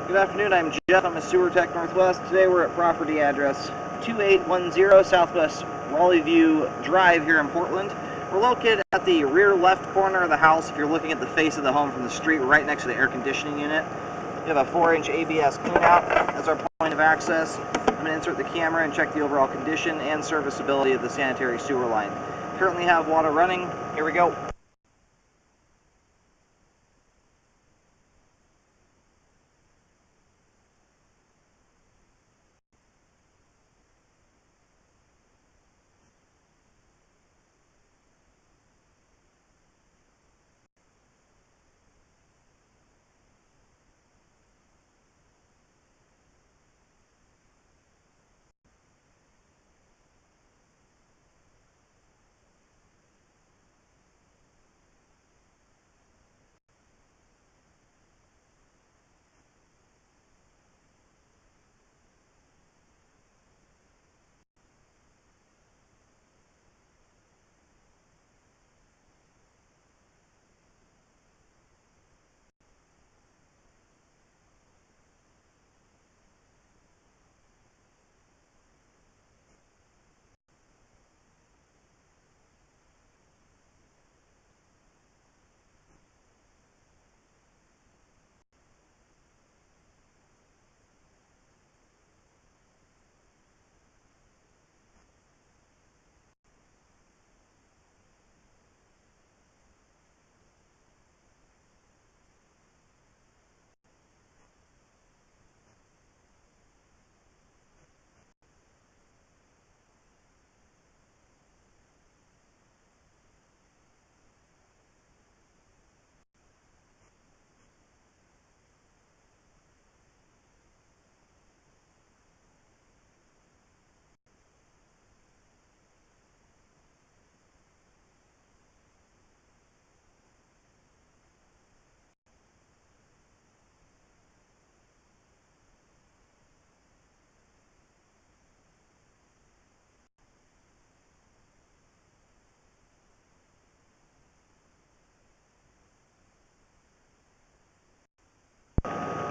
Good afternoon, I'm Jeff. I'm a Sewer Tech Northwest. Today we're at property address 2810 Southwest Raleighview Drive here in Portland. We're located at the rear left corner of the house. If you're looking at the face of the home from the street, right next to the air conditioning unit. We have a 4-inch ABS cleanout as our point of access. I'm going to insert the camera and check the overall condition and serviceability of the sanitary sewer line. Currently have water running. Here we go.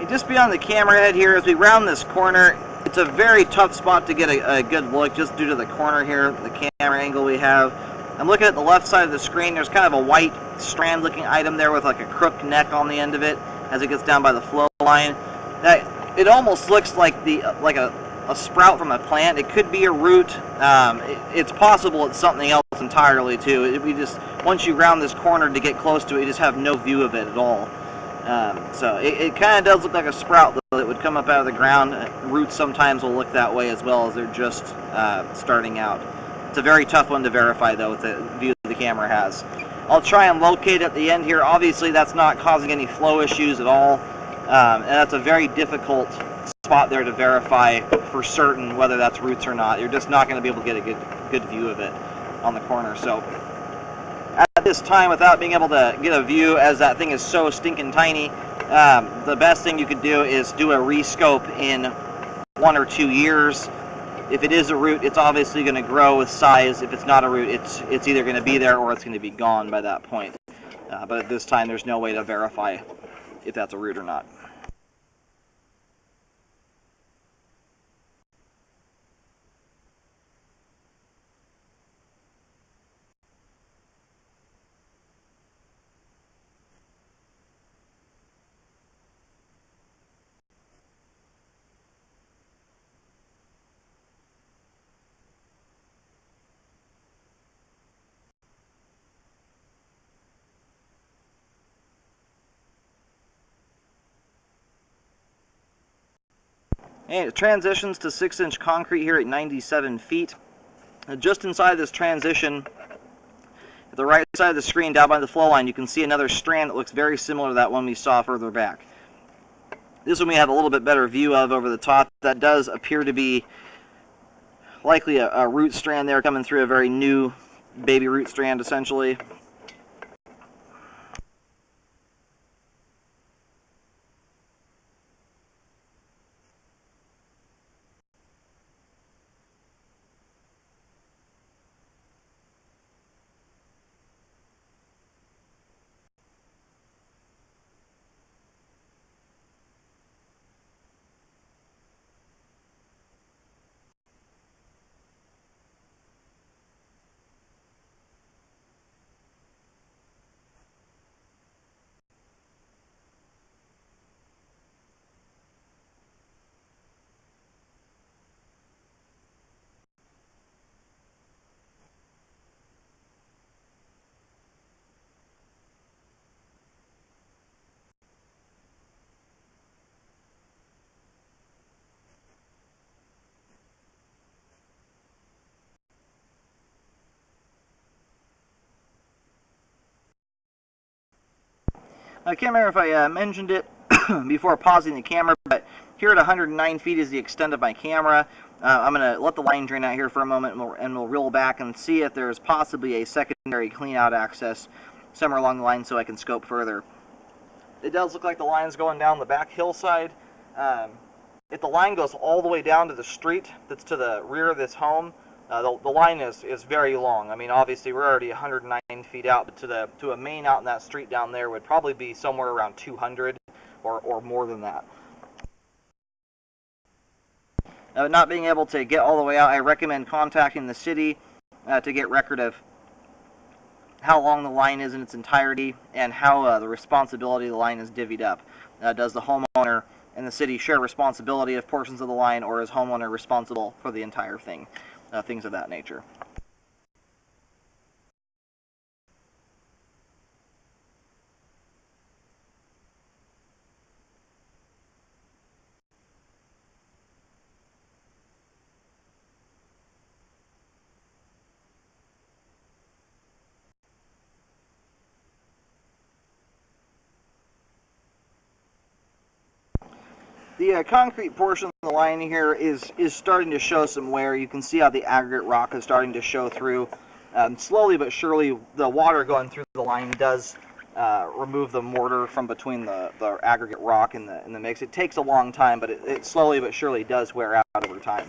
Just beyond the camera head here, as we round this corner, it's a very tough spot to get a good look just due to the corner here, the camera angle we have. I'm looking at the left side of the screen. There's kind of a white strand looking item there with like a crook neck on the end of it as it gets down by the flow line. It almost looks like a sprout from a plant. It could be a root. It's possible it's something else entirely too. Once you round this corner to get close to it, you just have no view of it at all. So it kind of does look like a sprout that would come up out of the ground. Roots sometimes will look that way as well as they're just starting out. It's a very tough one to verify though with the view the camera has. I'll try and locate at the end here. Obviously that's not causing any flow issues at all. And that's a very difficult spot there to verify for certain whether that's roots or not. You're just not going to be able to get a good view of it on the corner. So at this time, without being able to get a view, as that thing is so stinking tiny, the best thing you could do is do a rescope in 1 or 2 years. If it is a root, it's obviously going to grow with size. If it's not a root, it's either going to be there or it's going to be gone by that point. But at this time, there's no way to verify if that's a root or not. And it transitions to 6-inch concrete here at 97 feet. Just inside this transition, at the right side of the screen, down by the flow line, you can see another strand that looks very similar to that one we saw further back. This one we have a little bit better view of over the top. That does appear to be likely a root strand there coming through, a very new baby root strand essentially. I can't remember if I mentioned it before pausing the camera, but here at 109 feet is the extent of my camera. I'm going to let the line drain out here for a moment, and we'll reel back and see if there's possibly a secondary cleanout access somewhere along the line so I can scope further. It does look like the line's going down the back hillside. If the line goes all the way down to the street that's to the rear of this home, the line is very long. I mean, obviously we're already 109 feet out, but to a main out in that street down there would probably be somewhere around 200 or more than that. Not being able to get all the way out, I recommend contacting the city to get record of how long the line is in its entirety and how the responsibility of the line is divvied up. Does the homeowner and the city share responsibility of portions of the line, or is homeowner responsible for the entire thing? Things of that nature. The concrete portion of the line here is starting to show some wear. You can see how the aggregate rock is starting to show through. Slowly but surely, the water going through the line does remove the mortar from between the aggregate rock in the mix. It takes a long time, but it slowly but surely does wear out over time.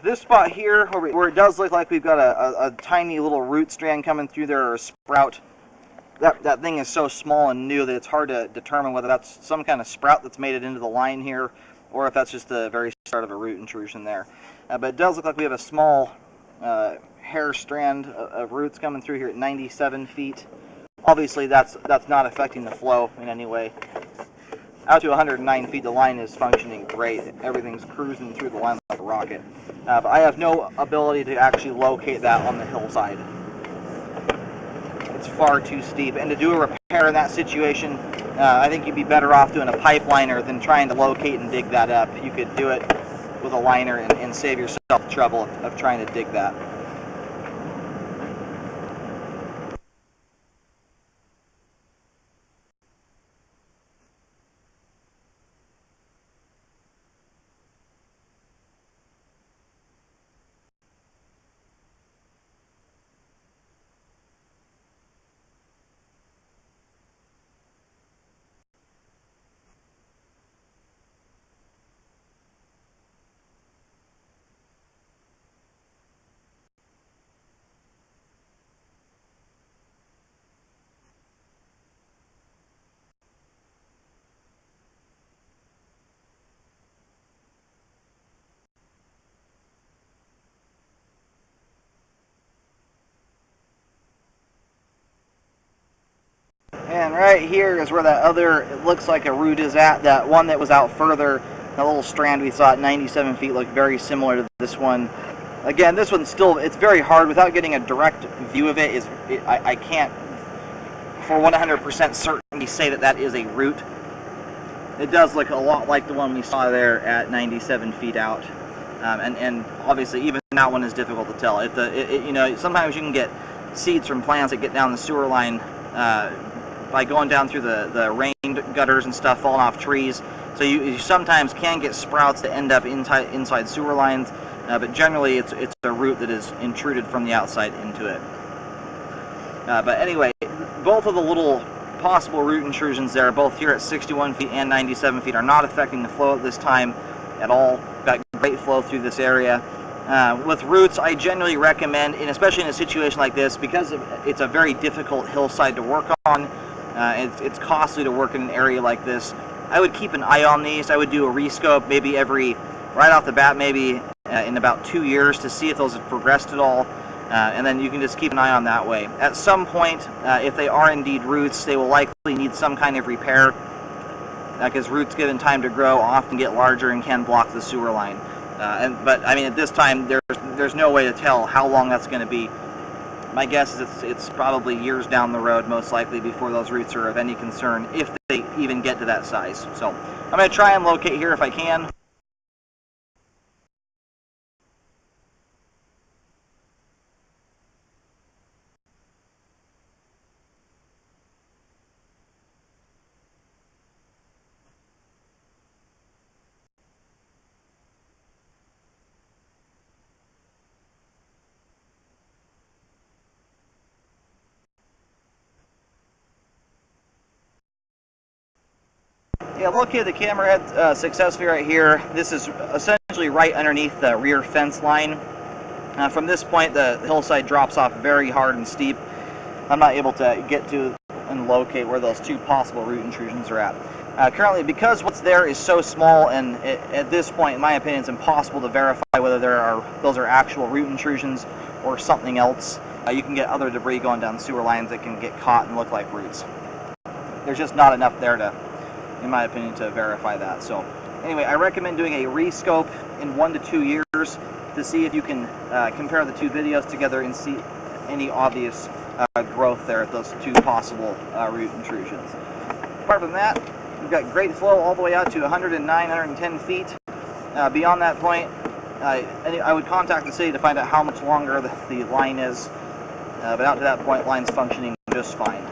This spot here, where it does look like we've got a tiny little root strand coming through there, or a sprout, that thing is so small and new that it's hard to determine whether that's some kind of sprout that's made it into the line here, or if that's just the very start of a root intrusion there. But it does look like we have a small hair strand of roots coming through here at 97 feet. Obviously that's not affecting the flow in any way. Out to 109 feet, the line is functioning great. Everything's cruising through the line like a rocket. But I have no ability to actually locate that on the hillside. It's far too steep, and to do a repair in that situation, I think you'd be better off doing a pipeliner than trying to locate and dig that up. You could do it with a liner and save yourself the trouble of trying to dig that. And right here is where that other, it looks like a root is at. That one that was out further, that little strand we saw at 97 feet looked very similar to this one. Again, this one's still, it's very hard. Without getting a direct view of it, I can't for 100% certainty say that is a root. It does look a lot like the one we saw there at 97 feet out. And obviously even that one is difficult to tell. You know, sometimes you can get seeds from plants that get down the sewer line by going down through the rain gutters and stuff, falling off trees. So you sometimes can get sprouts that end up inside sewer lines, but generally it's a root that is intruded from the outside into it. But anyway, both of the little possible root intrusions there, both here at 61 feet and 97 feet, are not affecting the flow at this time at all. Got great flow through this area. With roots, I generally recommend, and especially in a situation like this, because it's a very difficult hillside to work on, it's costly to work in an area like this, I would keep an eye on these. I would do a rescope maybe right off the bat, maybe in about 2 years, to see if those have progressed at all. And then you can just keep an eye on that way. At some point, if they are indeed roots, they will likely need some kind of repair, because roots, given time to grow, often get larger and can block the sewer line. But I mean, at this time, there's no way to tell how long that's going to be. My guess is it's probably years down the road, most likely, before those roots are of any concern, if they even get to that size. So I'm going to try and locate here if I can. Yeah, located the camera head successfully right here. This is essentially right underneath the rear fence line. From this point, the hillside drops off very hard and steep. I'm not able to get to and locate where those two possible root intrusions are at. Currently, because what's there is so small, and at this point, in my opinion, it's impossible to verify whether those are actual root intrusions or something else. You can get other debris going down sewer lines that can get caught and look like roots. There's just not enough there to, in my opinion, to verify that. So anyway, I recommend doing a rescope in 1 to 2 years to see if you can compare the two videos together and see any obvious growth there at those two possible root intrusions. Apart from that, we've got great flow all the way out to 109, 110 feet. Beyond that point, I would contact the city to find out how much longer the line is, but out to that point, line's functioning just fine.